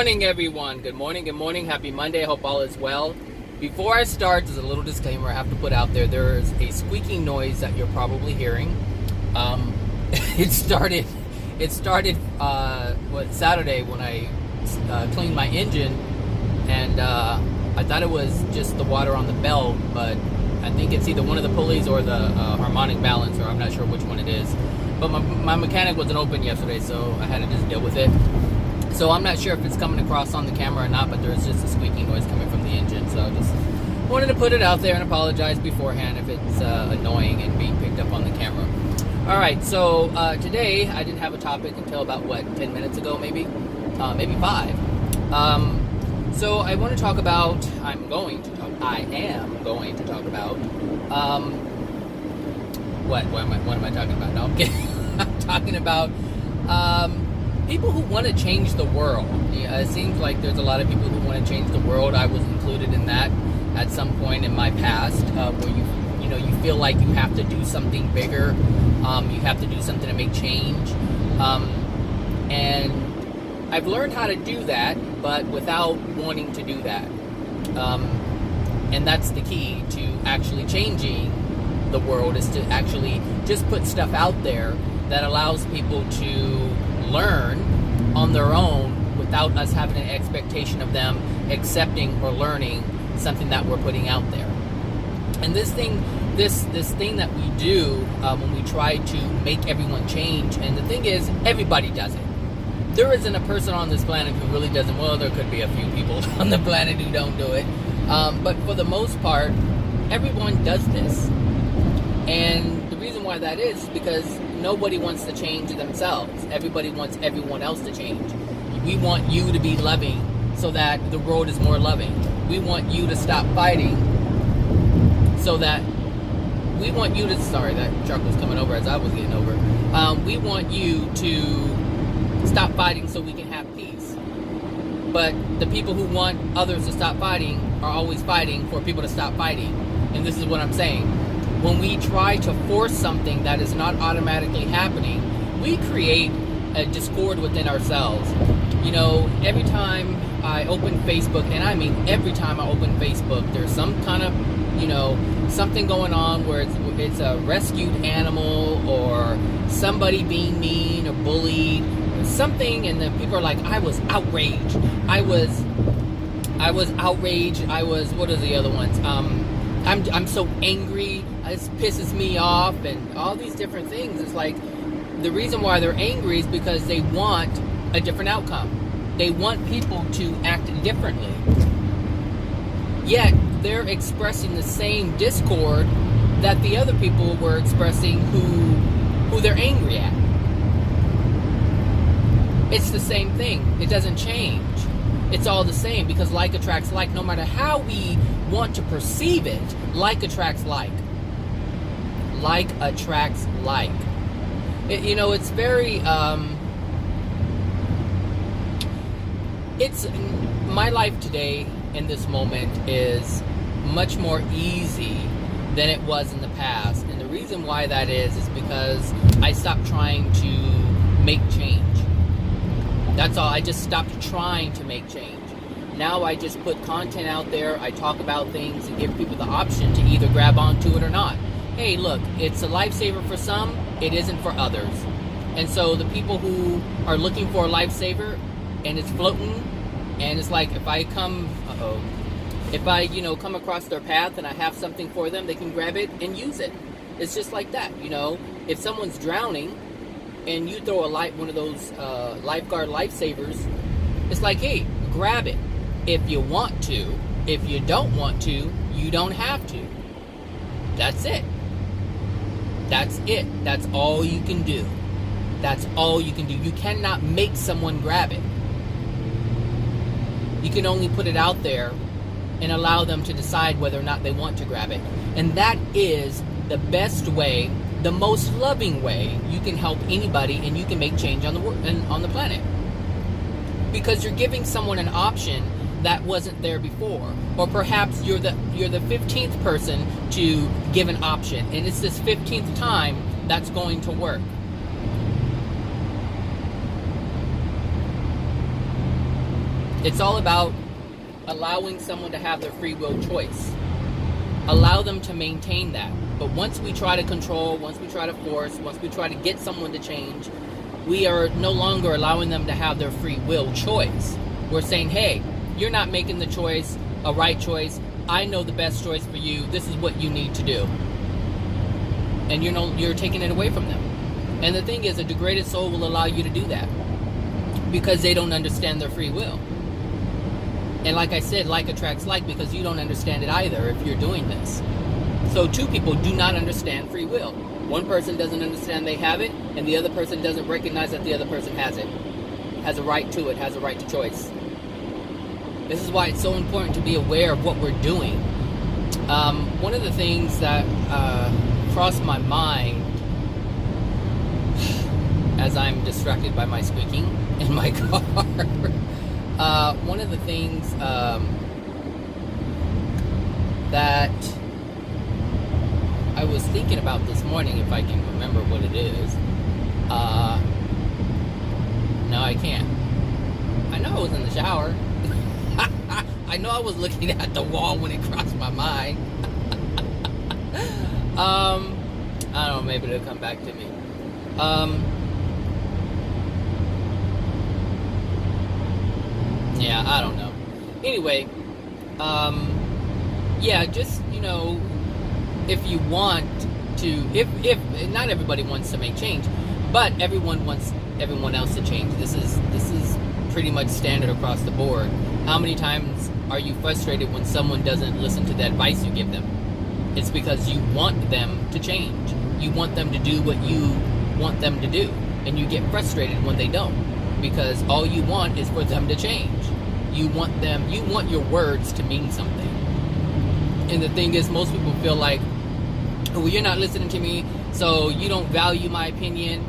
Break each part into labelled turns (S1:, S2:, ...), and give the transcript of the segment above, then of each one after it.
S1: morning, everyone. Good morning, good morning. Happy Monday. I hope all is well. Before I start, there's a little disclaimer I have to put out there. There's a squeaking noise that you're probably hearing. It started Saturday when I cleaned my engine, and I thought it was just the water on the belt, but I think it's either one of the pulleys or the harmonic balancer. I'm not sure which one it is. But my mechanic wasn't open yesterday, so I had to just deal with it. So I'm not sure if it's coming across on the camera or not, but there's just a squeaking noise coming from the engine. So I just wanted to put it out there and apologize beforehand if it's annoying and being picked up on the camera. All right, so today I didn't have a topic until about, 10 minutes ago maybe 5. So I want to talk about, I am going to talk about, what am I talking about? No, I'm kidding. I'm talking about people who want to change the world. It seems like there's a lot of people who want to change the world. I was included in that at some point in my past, where you feel like you have to do something bigger, you have to do something to make change, and I've learned how to do that, but without wanting to do that, and that's the key to actually changing the world, is to actually just put stuff out there that allows people to learn on their own without us having an expectation of them accepting or learning something that we're putting out there. And this thing that we do when we try to make everyone change, and the thing is, everybody does it. There isn't a person on this planet who really doesn't. Well, there could be a few people on the planet who don't do it, but for the most part, everyone does this. And the reason why that is because nobody wants to change themselves. Everybody wants everyone else to change. We want you to be loving so that the world is more loving. We want you to stop fighting so that we want you to, sorry, that truck was coming over as I was getting over. We want you to stop fighting so we can have peace. But the people who want others to stop fighting are always fighting for people to stop fighting. And this is what I'm saying. When we try to force something that is not automatically happening, we create a discord within ourselves. Every time I open Facebook, and I mean every time I open Facebook, there's some kind of, something going on where it's a rescued animal or somebody being mean or bullied or something, and then people are like, I was outraged. I was outraged. What are the other ones? I'm so angry. This pisses me off, and all these different things. It's like the reason why they're angry is because they want a different outcome. They want people to act differently. Yet they're expressing the same discord that the other people were expressing who they're angry at. It's the same thing. It doesn't change. It's all the same because like attracts like. No matter how we want to perceive it, like attracts like. Like attracts like. It's very, it's, my life today in this moment is much more easy than it was in the past. And the reason why that is because I stopped trying to make change. That's all. I just stopped trying to make change. Now I just put content out there. I talk about things and give people the option to either grab onto it or not. Hey, look, it's a lifesaver for some, it isn't for others. And so the people who are looking for a lifesaver and it's floating, and it's like if I come across their path and I have something for them, they can grab it and use it. It's just like that, If someone's drowning and you throw one of those lifeguard lifesavers, it's like, hey, grab it if you want to. If you don't want to, you don't have to. That's it. That's it. That's all you can do. That's all you can do. You cannot make someone grab it. You can only put it out there and allow them to decide whether or not they want to grab it. And that is the best way, the most loving way you can help anybody, and you can make change on the planet. Because you're giving someone an option that wasn't there before. Or perhaps you're the 15th person to give an option, and it's this 15th time that's going to work. It's all about allowing someone to have their free will choice. Allow them to maintain that. But once we try to control, once we try to force, once we try to get someone to change, we are no longer allowing them to have their free will choice. We're saying, hey, you're not making the choice, a right choice. I know the best choice for you. This is what you need to do. And you're taking it away from them. And the thing is, a degraded soul will allow you to do that because they don't understand their free will. And like I said, like attracts like, because you don't understand it either if you're doing this. So two people do not understand free will. One person doesn't understand they have it, and the other person doesn't recognize that the other person has it. Has a right to it, has a right to choice. This is why it's so important to be aware of what we're doing. One of the things that crossed my mind as I'm distracted by my squeaking in my car, one of the things that I was thinking about this morning, if I can remember what it is. No, I can't. I know I was in the shower. I know I was looking at the wall when it crossed my mind. I don't know, maybe it'll come back to me. Yeah, I don't know. Anyway, yeah, just, if you want to, if not everybody wants to make change, but everyone wants everyone else to change. This is pretty much standard across the board. How many times are you frustrated when someone doesn't listen to the advice you give them? It's because you want them to change. You want them to do what you want them to do, and you get frustrated when they don't, because all you want is for them to change. You want your words to mean something. And the thing is, most people feel like, well, you're not listening to me, so you don't value my opinion.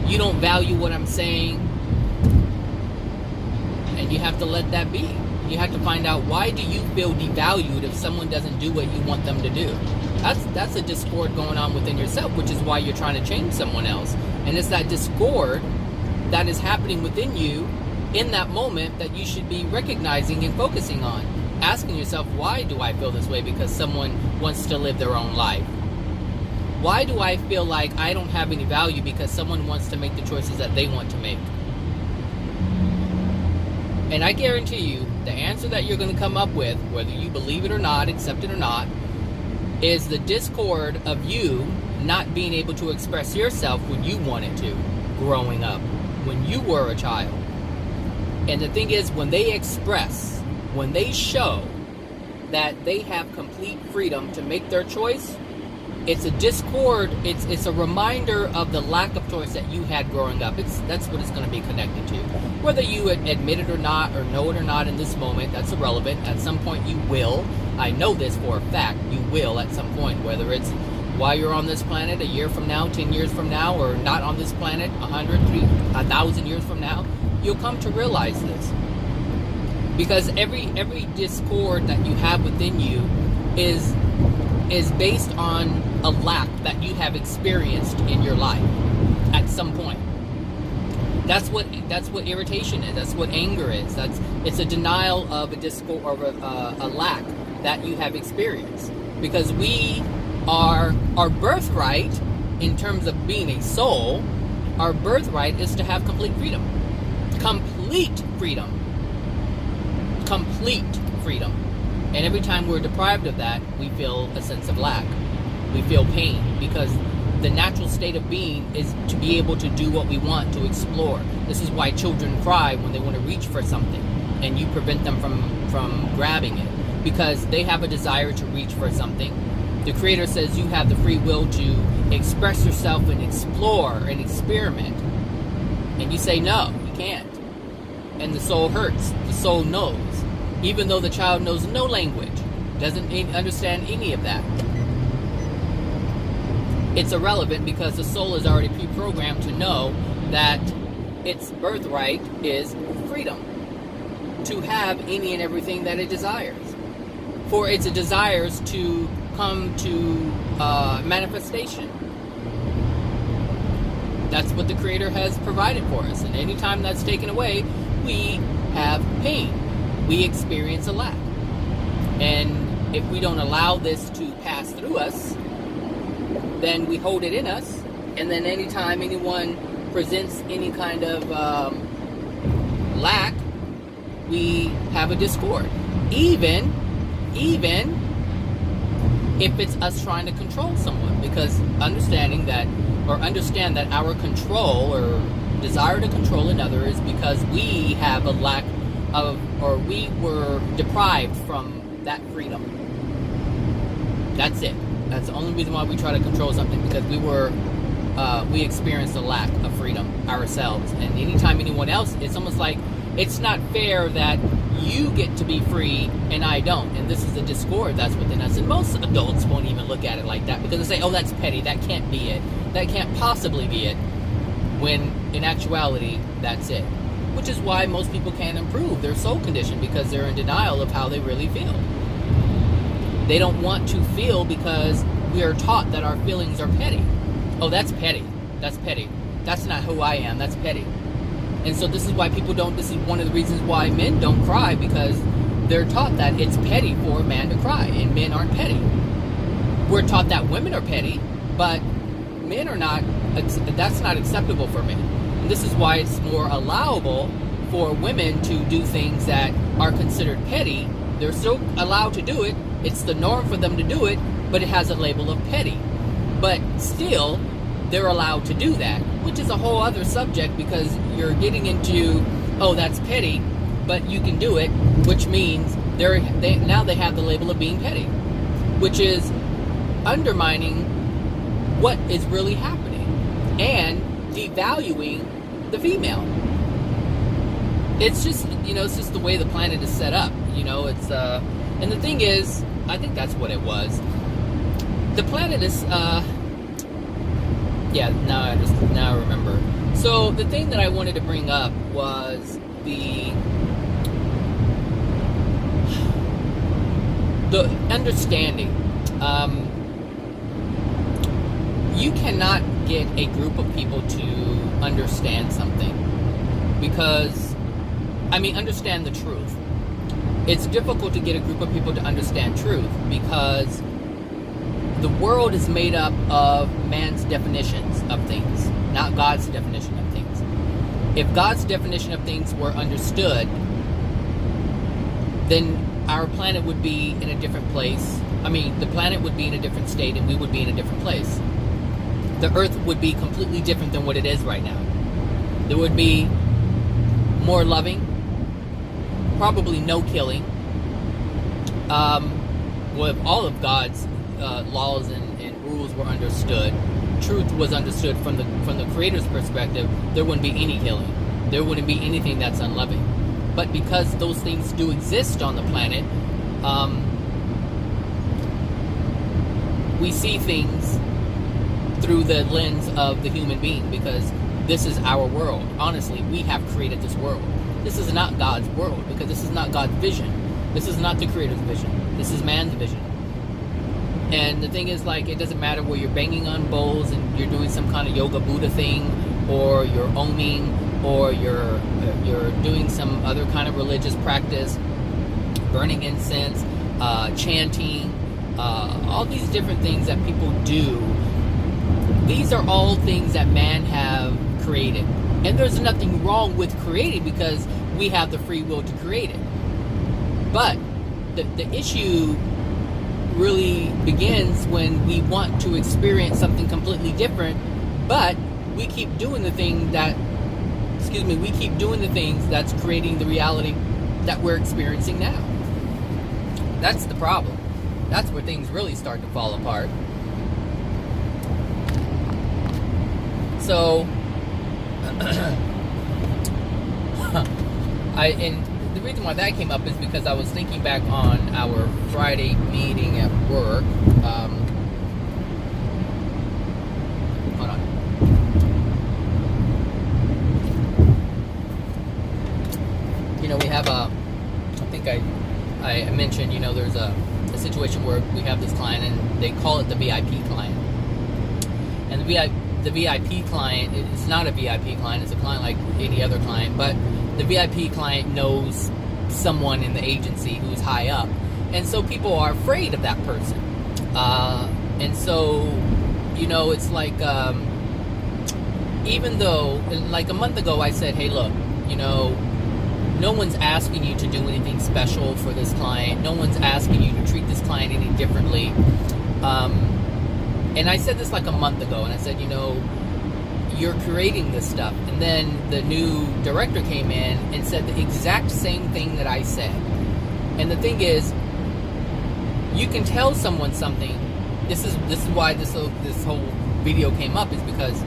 S1: You don't value what I'm saying. And you have to let that be. You have to find out, why do you feel devalued if someone doesn't do what you want them to do? That's a discord going on within yourself, which is why you're trying to change someone else. And it's that discord that is happening within you in that moment that you should be recognizing and focusing on. Asking yourself, why do I feel this way? Because someone wants to live their own life. Why do I feel like I don't have any value? Because someone wants to make the choices that they want to make. And I guarantee you, the answer that you're going to come up with, whether you believe it or not, accept it or not, is the discord of you not being able to express yourself when you wanted to, growing up, when you were a child. And the thing is, when they express, when they show that they have complete freedom to make their choice, it's a discord, it's a reminder of the lack of choice that you had growing up. That's what it's going to be connected to. Whether you admit it or not, or know it or not in this moment, that's irrelevant. At some point you will. I know this for a fact. You will at some point, whether it's while you're on this planet, a year from now, 10 years from now, or not on this planet, 100, 1,000 years from now, you'll come to realize this. Because every discord that you have within you is based on a lack that you have experienced in your life at some point. That's what irritation is. That's what anger is. It's a denial of a discord or a lack that you have experienced. Because our birthright, in terms of being a soul, our birthright is to have complete freedom. Complete freedom. Complete freedom. And every time we're deprived of that, we feel a sense of lack. We feel pain, because the natural state of being is to be able to do what we want, to explore. This is why children cry when they want to reach for something, and you prevent them from grabbing it, because they have a desire to reach for something. The Creator says you have the free will to express yourself and explore and experiment. And you say, no, you can't. And the soul hurts. The soul knows. Even though the child knows no language, doesn't understand any of that. It's irrelevant, because the soul is already pre-programmed to know that its birthright is freedom. To have any and everything that it desires. For its desires to come to manifestation. That's what the Creator has provided for us. And anytime that's taken away, we have pain. We experience a lack. And if we don't allow this to pass through us, then we hold it in us. And then anytime anyone presents any kind of lack, we have a discord. Even if it's us trying to control someone, because understand that our control or desire to control another is because we have a lack of, or we were deprived from that freedom. That's it. That's the only reason why we try to control something, because we experienced a lack of freedom ourselves. And anytime anyone else, it's almost like it's not fair that you get to be free and I don't. And this is a discord that's within us. And most adults won't even look at it like that, because they say, oh, that's petty. That can't be it. That can't possibly be it. When in actuality, that's it. Which is why most people can't improve their soul condition, because they're in denial of how they really feel. They don't want to feel because we are taught that our feelings are petty. Oh, that's petty. That's petty. That's not who I am. That's petty. And so this is why people don't, this is one of the reasons why men don't cry, because they're taught that it's petty for a man to cry, and men aren't petty. We're taught that women are petty, but men are not, that's not acceptable for men. And this is why it's more allowable for women to do things that are considered petty. They're still allowed to do it. It's the norm for them to do it, but it has a label of petty. But still, they're allowed to do that, which is a whole other subject, because you're getting into, oh, that's petty, but you can do it, which means now they have the label of being petty, which is undermining what is really happening and devaluing the female. It's just, it's just the way the planet is set up. It's and the thing is, I think that's what it was. The planet is now I remember. So the thing that I wanted to bring up was the understanding. You cannot get a group of people to understand something, because, understand the truth. It's difficult to get a group of people to understand truth, because the world is made up of man's definitions of things, not God's definition of things. If God's definition of things were understood, then our planet would be in a different place. The planet would be in a different state, and we would be in a different place. The earth would be completely different than what it is right now. There would be more loving, probably no killing. If all of God's laws and rules were understood, truth was understood from the Creator's perspective, there wouldn't be any killing. There wouldn't be anything that's unloving. But because those things do exist on the planet, we see things through the lens of the human being, because this is our world. Honestly, we have created this world. This is not God's world, because this is not God's vision. This is not the Creator's vision. This is man's vision. And the thing is, it doesn't matter where you're banging on bowls and you're doing some kind of yoga Buddha thing, or you're oming, or you're doing some other kind of religious practice, burning incense, chanting, all these different things that people do. These are all things that man have created. And there's nothing wrong with creating, because we have the free will to create it. But the issue really begins when we want to experience something completely different, but we keep doing the things that's creating the reality that we're experiencing now. That's the problem. That's where things really start to fall apart. So, and the reason why that came up is because I was thinking back on our Friday meeting at work. Hold on. We have I think I mentioned, there's a situation where we have this client, and they call it the VIP client. And the the VIP client, it's not a VIP client, it's a client like any other client, but the VIP client knows someone in the agency who's high up. And so people are afraid of that person. And so, it's like, even though, like a month ago I said, hey, look, no one's asking you to do anything special for this client. No one's asking you to treat this client any differently. And I said this like a month ago, and I said, you're creating this stuff. And then the new director came in and said the exact same thing that I said. And the thing is, you can tell someone something. This is why this whole video came up, is because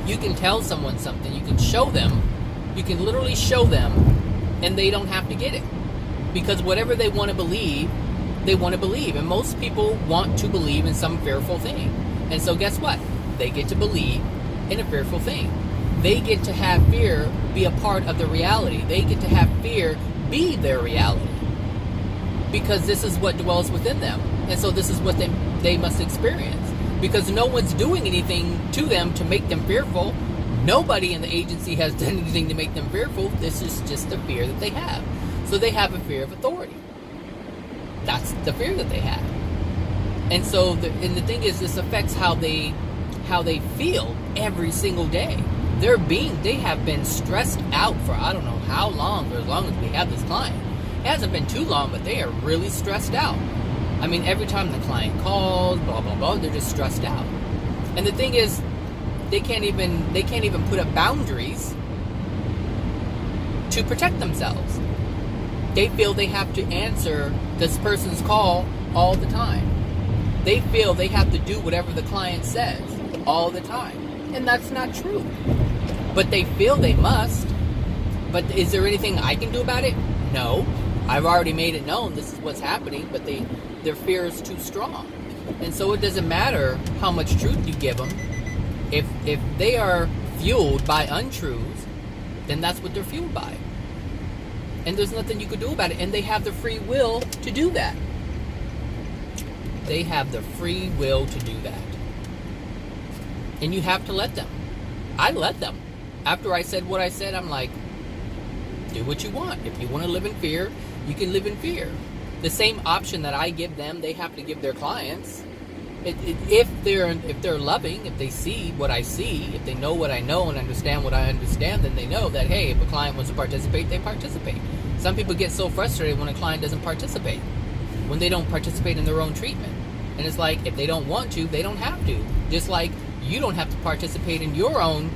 S1: you can tell someone something. You can show them. You can literally show them, and they don't have to get it, because whatever they want to believe, they want to believe. And most people want to believe in some fearful thing. And so guess what? They get to believe in a fearful thing. They get to have fear be a part of the reality. They get to have fear be their reality, because this is what dwells within them. And so this is what they must experience, because no one's doing anything to them to make them fearful. Nobody in the agency has done anything to make them fearful. This is just the fear that they have. So they have a fear of authority. That's the fear that they have. And so, the thing is, this affects how they feel every single day. They have been stressed out for I don't know how long, for as long as we have this client. It hasn't been too long, but they are really stressed out. I mean, every time the client calls, blah, blah, blah, they're just stressed out. And the thing is, they can't even put up boundaries to protect themselves. They feel they have to answer this person's call all the time. They feel they have to do whatever the client says all the time. And that's not true. But they feel they must. But is there anything I can do about it? No. I've already made it known this is what's happening, but their fear is too strong. And so it doesn't matter how much truth you give them. If they are fueled by untruths, then that's what they're fueled by. And there's nothing you can do about it. And they have the free will to do that. They have the free will to do that. And you have to let them. I let them. After I said what I said, I'm like, do what you want. If you want to live in fear, you can live in fear. The same option that I give them, they have to give their clients. If they're loving, if they see what I see, if they know what I know and understand what I understand, then they know that, hey, if a client wants to participate, they participate. Some people get so frustrated when a client doesn't participate, when they don't participate in their own treatment. And it's like, if they don't want to, they don't have to. Just like you don't have to participate in your own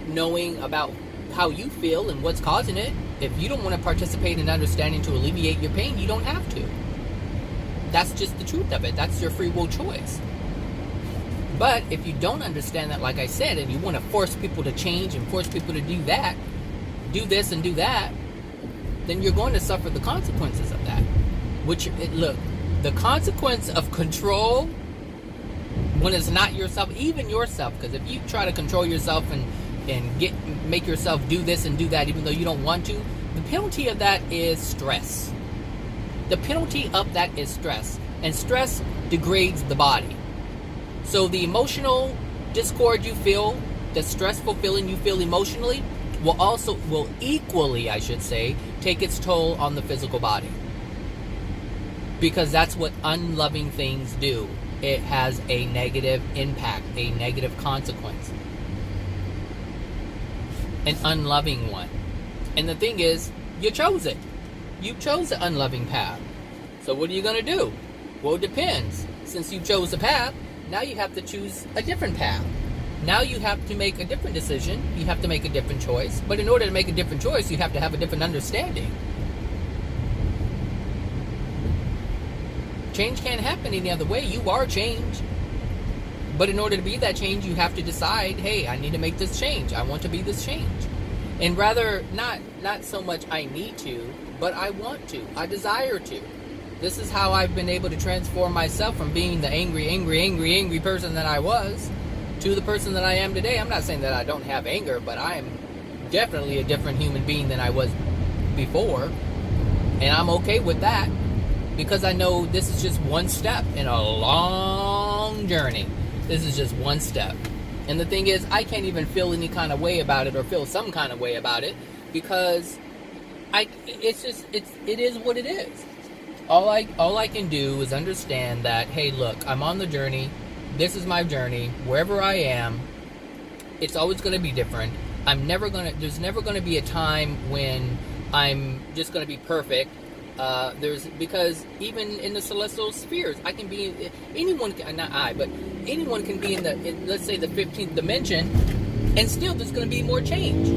S1: knowing about how you feel and what's causing it. If you don't want to participate in understanding to alleviate your pain, you don't have to. That's just the truth of it. That's your free will choice. But if you don't understand that, like I said, and you want to force people to change and force people to do that, do this and do that, then you're going to suffer the consequences of that. Look, the consequence of control, when it's not yourself, even yourself, because if you try to control yourself and make yourself do this and do that even though you don't want to, the penalty of that is stress. The penalty of that is stress. And stress degrades the body. So the emotional discord you feel, the stressful feeling you feel emotionally, will equally, I should say, take its toll on the physical body. Because that's what unloving things do. It has a negative impact, a negative consequence. An unloving one. And the thing is, you chose it. You chose the unloving path. So what are you going to do? Well, it depends. Since you chose the path, now you have to choose a different path. Now you have to make a different decision. You have to make a different choice. But in order to make a different choice, you have to have a different understanding. Change can't happen any other way. You are change. But in order to be that change, you have to decide, hey, I need to make this change. I want to be this change. And rather, not so much I need to, but I want to. I desire to. This is how I've been able to transform myself from being the angry person that I was to the person that I am today. I'm not saying that I don't have anger, but I am definitely a different human being than I was before. And I'm okay with that because I know this is just one step in a long journey. This is just one step. And the thing is, I can't even feel any kind of way about it or feel some kind of way about it because it is what it is. All I can do is understand that, hey, look, I'm on the journey. This is my journey. Wherever I am, it's always going to be different. There's never going to be a time when I'm just going to be perfect. Because even in the celestial spheres, I can be, anyone can be in let's say the 15th dimension, and still there's going to be more change.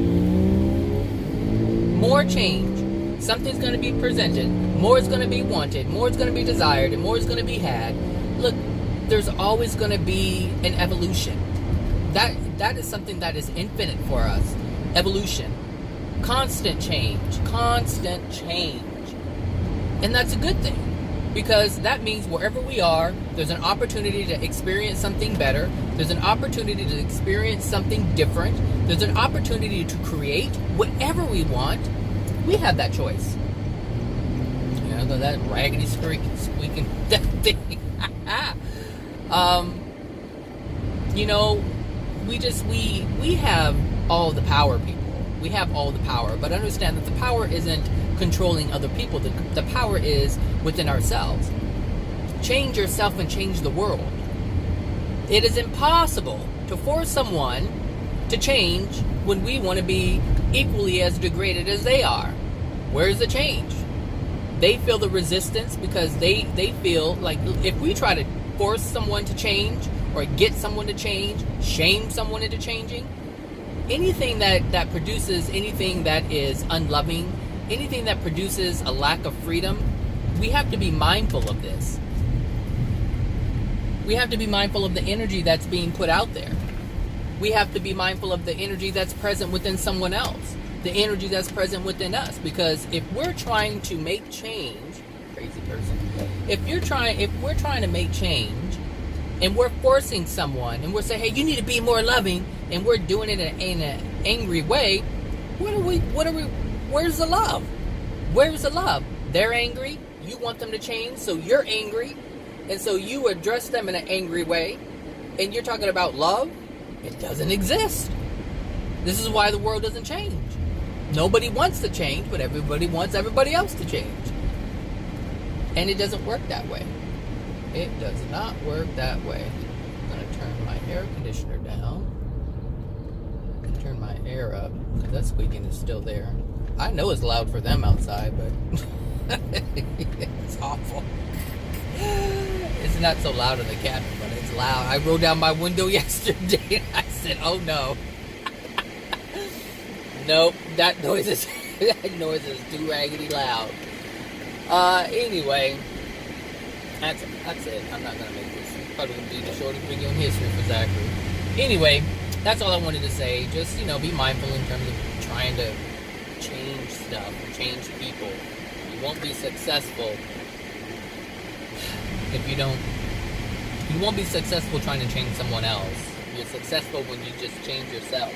S1: More change. Something's going to be presented. More is going to be wanted. More is going to be desired, and more is going to be had. Look, there's always going to be an evolution. That is something that is infinite for us. Evolution. Constant change. Constant change. And that's a good thing, because that means wherever we are, there's an opportunity to experience something better. There's an opportunity to experience something different. There's an opportunity to create whatever we want. We have that choice. You know, that raggedy squeaking that thing. You know, we have all the power, people. We have all the power, but understand that the power isn't controlling other people. The power is within ourselves. Change yourself and change the world. It is impossible to force someone to change when we want to be equally as degraded as they are. Where's the change? They feel the resistance because they feel like if we try to force someone to change or get someone to change, shame someone into changing, anything that produces anything that is unloving, anything that produces a lack of freedom, we have to be mindful of this. We have to be mindful of the energy that's being put out there. We have to be mindful of the energy that's present within someone else, the energy that's present within us. Because if we're trying to make change, crazy person, if we're trying to make change, and we're forcing someone, and we're saying, hey, you need to be more loving, and we're doing it in an angry way, where's the love? Where's the love? They're angry. You want them to change, so you're angry. And so you address them in an angry way. And you're talking about love? It doesn't exist. This is why the world doesn't change. Nobody wants to change, but everybody wants everybody else to change. And it doesn't work that way. It does not work that way. I'm going to turn my air conditioner down. And turn my air up, because that squeaking is still there. I know it's loud for them outside, but it's awful. It's not so loud in the cabin, but it's loud. I rolled down my window yesterday and I said, oh no. Nope, that noise is too raggedy loud. Anyway, that's it. I'm not gonna make this. It's probably gonna be the shortest video in history for Zachary. Anyway, that's all I wanted to say. Just, be mindful in terms of trying to change stuff, change people. You won't be successful if you don't. You won't be successful trying to change someone else. You're successful when you just change yourself.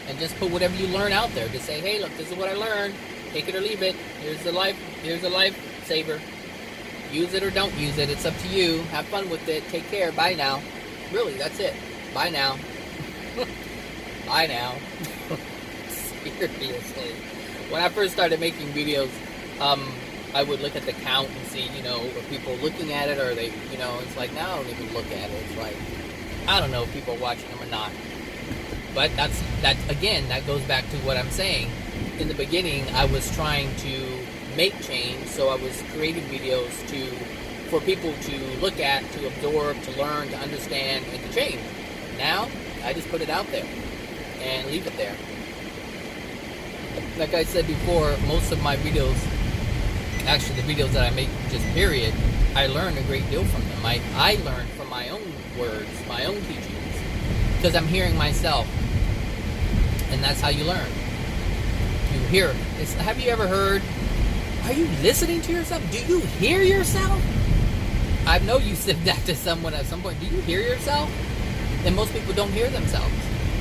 S1: And just put whatever you learn out there. Just say, hey, look, this is what I learned. Take it or leave it. Here's a lifesaver. Use it or don't use it. It's up to you. Have fun with it. Take care. Bye now. Really, that's it. Bye now. Bye now. Seriously. When I first started making videos, I would look at the count and see, are people looking at it, or are they, it's like, now I don't even look at it. It's like, I don't know if people are watching them or not. But that goes back to what I'm saying. In the beginning, I was trying to make change, so I was creating videos for people to look at, to absorb, to learn, to understand, and to change. Now, I just put it out there and leave it there. Like I said before, most of my videos, actually the videos that I make just period, I learn a great deal from them. I learn from my own words, my own teachings, because I'm hearing myself. And that's how you learn. You hear. Have you ever heard, are you listening to yourself? Do you hear yourself? I know you said that to someone at some point. Do you hear yourself? And most people don't hear themselves.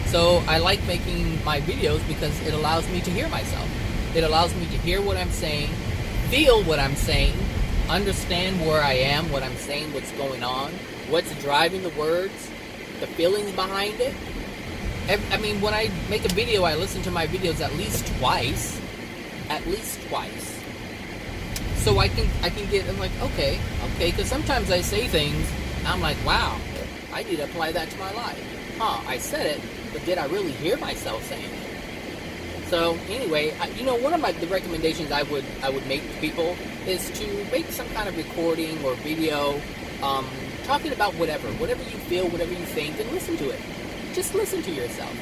S1: So I like making my videos because it allows me to hear myself. It allows me to hear what I'm saying, feel what I'm saying, understand where I am, what I'm saying, what's going on, what's driving the words, the feelings behind it. I mean, when I make a video, I listen to my videos at least twice. At least twice. So I can get, I'm like, okay, because sometimes I say things, I'm like, wow, I need to apply that to my life. I said it, but did I really hear myself saying it? So anyway, one of the recommendations I would make to people is to make some kind of recording or video, talking about whatever you feel, whatever you think, and listen to it. Just listen to yourself.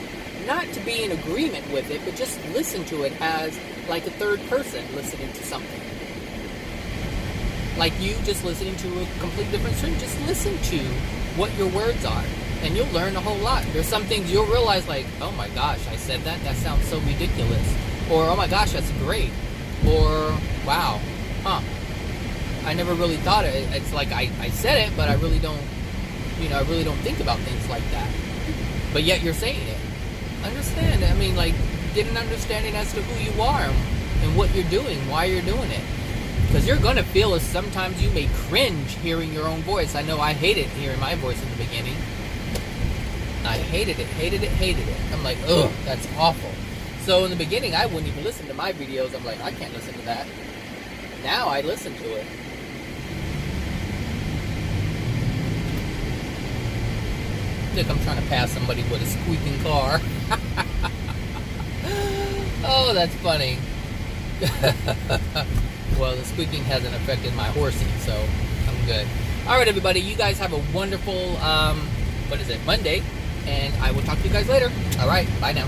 S1: Not to be in agreement with it, but just listen to it as like a third person listening to something. Like you just listening to a complete different stream. Just listen to what your words are, and you'll learn a whole lot. There's some things you'll realize, like, oh my gosh, I said that? That sounds so ridiculous. Or, oh my gosh, that's great. Or, wow, I never really thought it. It's like I said it, but I really don't think about things like that. But yet you're saying it. Understand. I mean, like, get an understanding as to who you are and what you're doing, why you're doing it. Because you're going to feel as sometimes you may cringe hearing your own voice. I know I hated hearing my voice in the beginning. I hated it. I'm like, ugh, that's awful. So in the beginning, I wouldn't even listen to my videos. I'm like, I can't listen to that. Now I listen to it. Look, I'm trying to pass somebody with a squeaking car. Oh, that's funny. Well, the squeaking hasn't affected my horsing, so I'm good. All right, everybody, you guys have a wonderful, Monday, and I will talk to you guys later. All right, bye now.